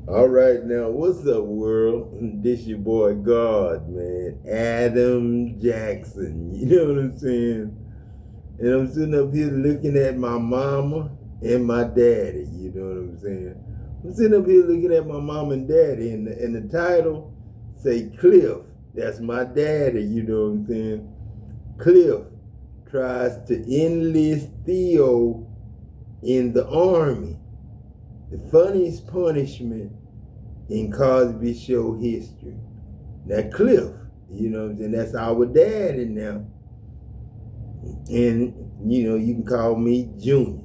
All right, now, what's up, world? This your boy God, man. Adam Jackson. You know what I'm saying? And I'm sitting up here looking at my mama and my daddy. You know what I'm saying? I'm sitting up here looking at my mom and daddy, and the title say Cliff. That's my daddy. You know what I'm saying? Cliff tries to enlist Theo in the army. The funniest punishment in Cosby Show history. Now, Cliff, you know what I'm saying? That's our daddy now. And, you can call me Junior.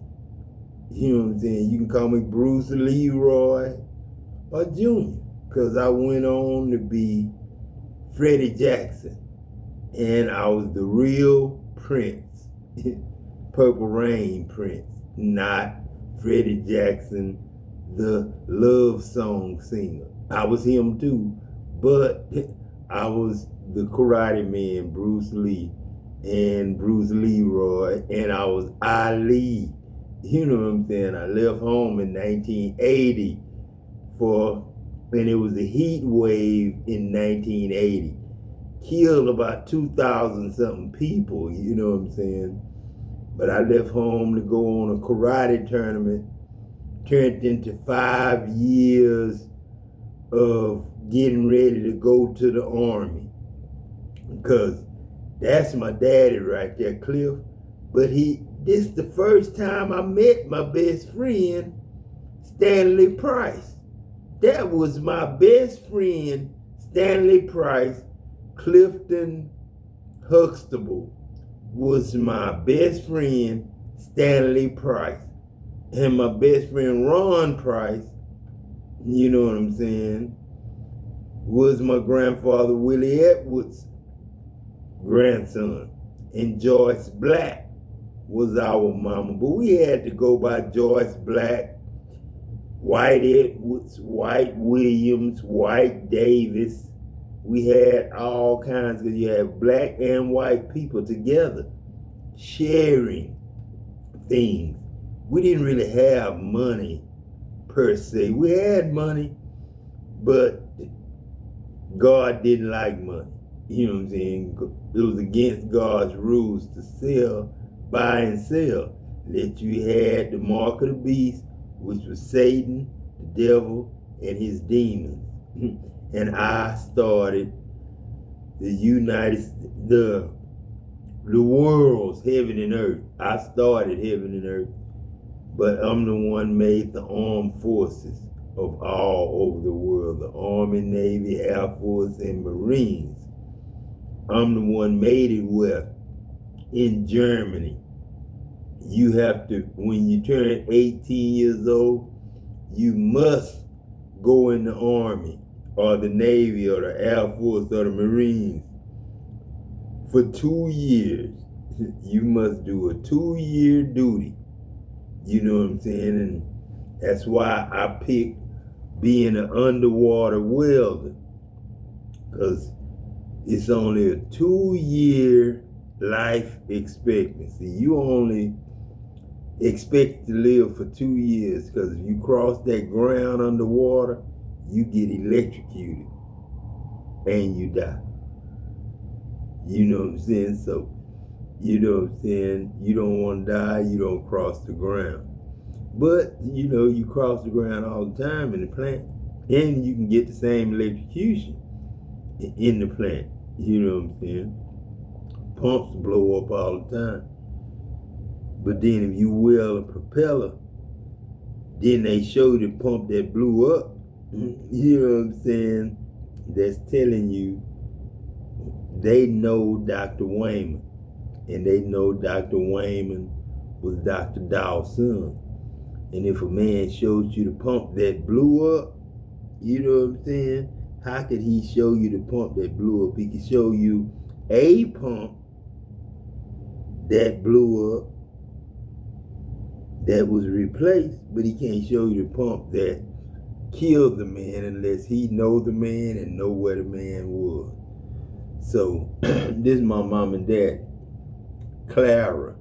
You know what I'm saying? You can call me Bruce Leroy or Junior, because I went on to be Freddie Jackson. And I was the real Prince, Purple Rain Prince, not Freddie Jackson, the love song singer. I was him too, but I was the Karate Man, Bruce Lee, and Bruce Leroy, and I was Ali. You know what I'm saying? I left home in 1980 and it was a heat wave in 1980. Killed about 2,000 something people, you know what I'm saying? But I left home to go on a karate tournament, turned into 5 years of getting ready to go to the army. Because that's my daddy right there, Cliff. But this is the first time I met my best friend, Stanley Price. That was my best friend, Stanley Price. Clifton Huxtable was my best friend, Stanley Price. And my best friend, Ron Price, you know what I'm saying, was my grandfather, Willie Edwards' grandson. And Joyce Black was our mama. But we had to go by Joyce Black, White Edwards, White Williams, White Davis. We had all kinds, because you had black and white people together sharing things. We didn't really have money per se. We had money, but God didn't like money. You know what I'm saying? It was against God's rules to buy and sell. That you had the mark of the beast, which was Satan, the devil, and his demons. And I started the world's heaven and earth. I started heaven and earth, but I'm the one made the armed forces of all over the world, the Army, Navy, Air Force, and Marines. I'm the one made it where in Germany, you have to, when you turn 18 years old, you must go in the Army or the Navy or the Air Force or the Marines for 2 years. You must do a 2-year duty. You know what I'm saying? And that's why I picked being an underwater welder, because it's only a 2-year life expectancy. You only expect to live for 2 years, because if you cross that ground underwater, you get electrocuted and you die. You know what I'm saying? So, you know what I'm saying? You don't want to die, you don't cross the ground. But, you cross the ground all the time in the plant, and you can get the same electrocution in the plant. You know what I'm saying? Pumps blow up all the time. But then if you weld a propeller, then they show the pump that blew up. You know what I'm saying? That's telling you they know Dr. Wayman. And they know Dr. Wayman was Dr. Daw's son. And if a man shows you the pump that blew up, you know what I'm saying? How could he show you the pump that blew up? He could show you a pump that blew up that was replaced, but he can't show you the pump that killed the man unless he know the man and know where the man was. So this is my mom and dad, Clara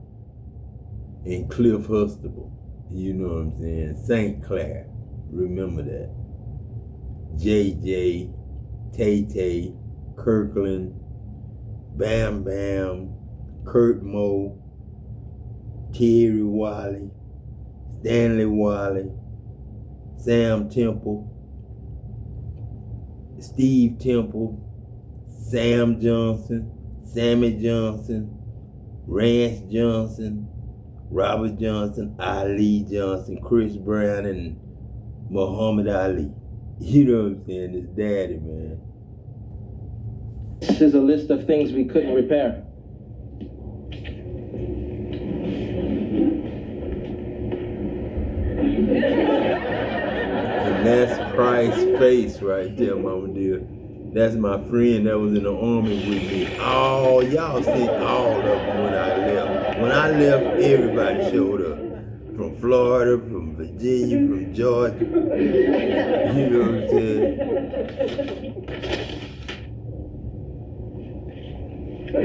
and Cliff Huxtable. You know what I'm saying? St. Clair. Remember that. JJ, Tay Tay, Kirkland, Bam Bam, Kurt Moe, Terry Wiley, Stanley Wiley, Sam Temple, Steve Temple, Sam Johnson, Sammy Johnson, Rance Johnson, Robert Johnson, Ali Johnson, Chris Brown, and Muhammad Ali. You know what I'm saying? His daddy, man. This is a list of things we couldn't repair. And that's Price face right there, Mama dear. That's my friend that was in the army with me. Oh, y'all seen all of them when I left. When I left, everybody showed up. From Florida, from Virginia, from Georgia. You know what I'm saying?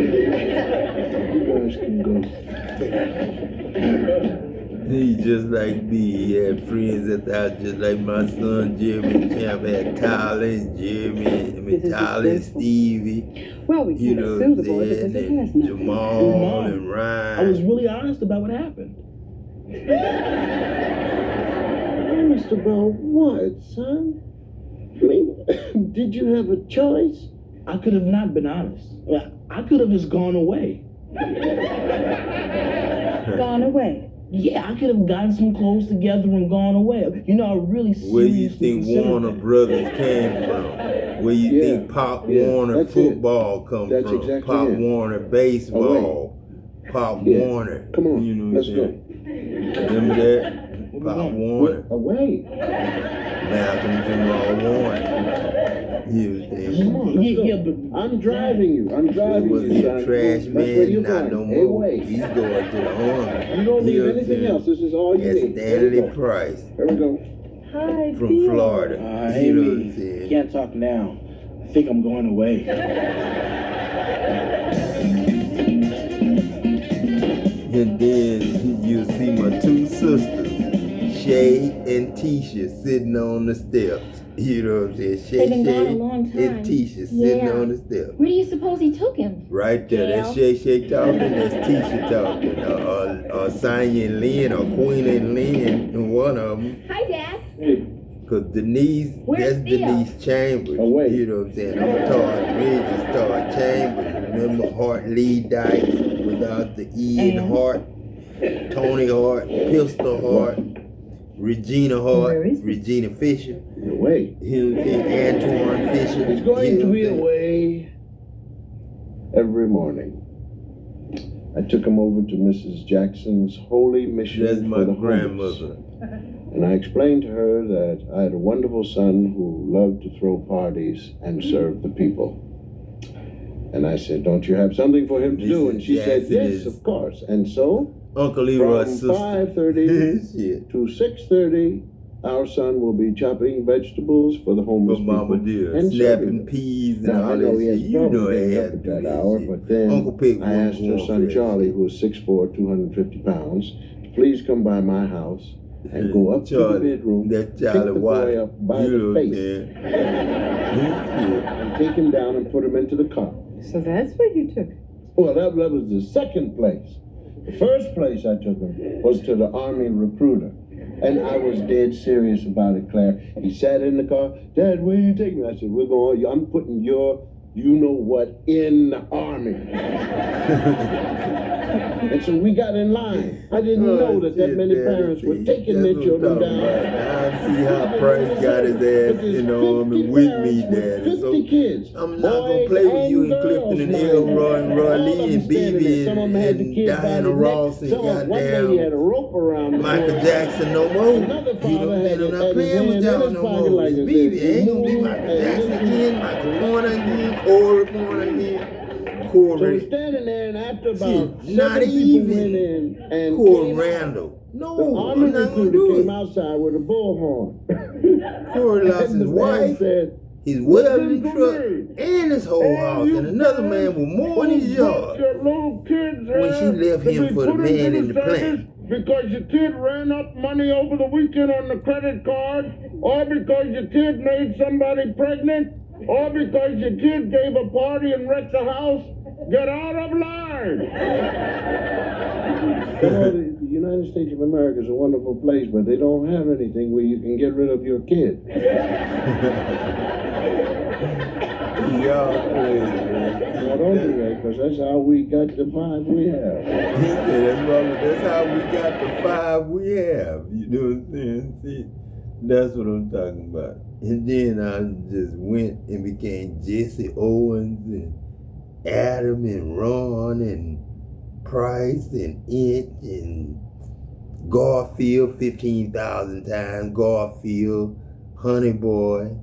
You guys can go. He just like me. He had friends at the house just like my son Jeremy Champ had Tyler and Jeremy, Tyler and Stevie. Well, we You can't know sue what the I'm boy saying? because he And has nothing. Jamal and Ryan. I was really honest about what happened. Honest about what, son? I mean, did you have a choice? I could have not been honest. I could have just gone away. Gone away. Yeah, I could have gotten some clothes together and gone away. You know, I really Where you seriously think considered Warner that. Brothers came from? Where you Yeah, think Pop yeah, Warner that's it. football come That's from? exactly Pop it. Warner baseball. Pop Yeah. Warner. Come on, You know what let's I'm go. saying? Remember that? Pop Warner. Away. Malcolm Jamal Warner. You know what I'm saying? Come on, let's go. Yeah, but I'm driving you. I'm He driving was you, a son. trash That's where man, you're not going. no Hey, more. wait. He's going to the army. You don't need know what I'm anything saying? else. This is all you That's need. Here we Stanley go. Price Here we go. Hi, from Theo. Florida. You know what I'm Amy, saying? can't talk now. I think I'm going away. And then you'll see my two sisters, Shay and Tisha, sitting on the steps. You know what I'm saying? They've been gone a Shay long time. and Tisha sitting Yeah. on the steps. Where do you suppose he took him? Right there, that's Jail. Shay talking, that's Tisha talking. Sonya and Lynn, or Queen and Lynn, and one of them. Hi, Dad. Because Denise, Where's that's Theo? Denise Chambers. Away. You know what I'm saying? I'm Todd Bridges, Todd Chambers. Remember Hart Lee Dykes without the E in And? Hart? Tony Hart, Pistol Hart, Regina Hart, Where is he? Regina Fisher. Away. You know what I'm saying? Antoine Fisher. He's going You to know be what I'm saying? away every morning. I took him over to Mrs. Jackson's Holy Mission That's for my the grandmother. Homeless. And I explained to her that I had a wonderful son who loved to throw parties and serve the people. And I said, don't you have something for him to do? Mrs. And she said, Jackson yes, is- of course. And so, Uncle Leroy's from sister. 5:30 Shit. to 6:30, our son will be chopping vegetables for the homeless For Mama people dear. and serving Snapping them. peas and Now, all I that know he shit. has You know trouble he getting had up to at do that that hour, shit. but then Uncle Pick I wasn't asked her going son for that Charlie, shit. who is 6'4", 250 pounds, to please come by my house and go up to the Charlie, bedroom, that pick Charlie the Watt. boy up by You know the what I'm face, saying? and take him down and put him into the car. So that's where you took it. Well, that was the second place. The first place I took him was to the Army recruiter. And I was dead serious about it, Claire. He sat in the car. Dad, where you taking me? I said, I'm putting your you-know-what in the Army. And so we got in line. I didn't know that many parents were taking their children down. I see how Price got his ass in the army with me, Daddy. So 50 kids. I'm not gonna play with you and Clifton and Elroy and Roy Lee and BB Some of them had the and kids by Diana the Ross neck. and One lady had a goddamn rope around her Michael neck. Jackson no more. You know Another what father I'm had saying? I'm his not playing with hand y'all in no his pocket more. like It's this. BB. It ain't gonna be Michael Jackson again, Michael Porter again, Corey Porter again, So Corey. we're standing there, and after about Shit, not 7 people even went in and Corey came out, Randall. the No, army I'm not gonna recruiter do came it. outside with a bullhorn. Corey lost And his the man wife, said, his welding "Listen to truck, me. and his whole house, and another man with more in his yard. When she left him for the man in the plant. Because your kid ran up money over the weekend on the credit card. Or because your kid made somebody pregnant? Or because your kid gave a party and wrecked the house? Get out of line! You know, the United States of America is a wonderful place, but they don't have anything where you can get rid of your kid. Y'all crazy, man. Now, don't do that, because that's how we got the 5 we have. He said, that's how we got the 5 we have. You know what I'm saying? See, that's what I'm talking about. And then I just went and became Jesse Owens and Adam and Ron and Price and Inch and Garfield 15,000 times. Garfield, Honey Boy,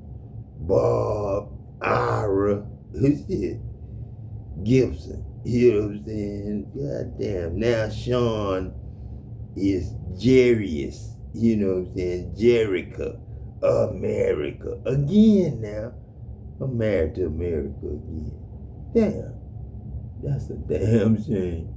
Bob, Ira, shit, Gibson. You know what I'm saying? God damn. Now Sean is Jarius. You know what I'm saying? Jericho. America. Again now. I'm married to America again. Damn. That's a damn shame.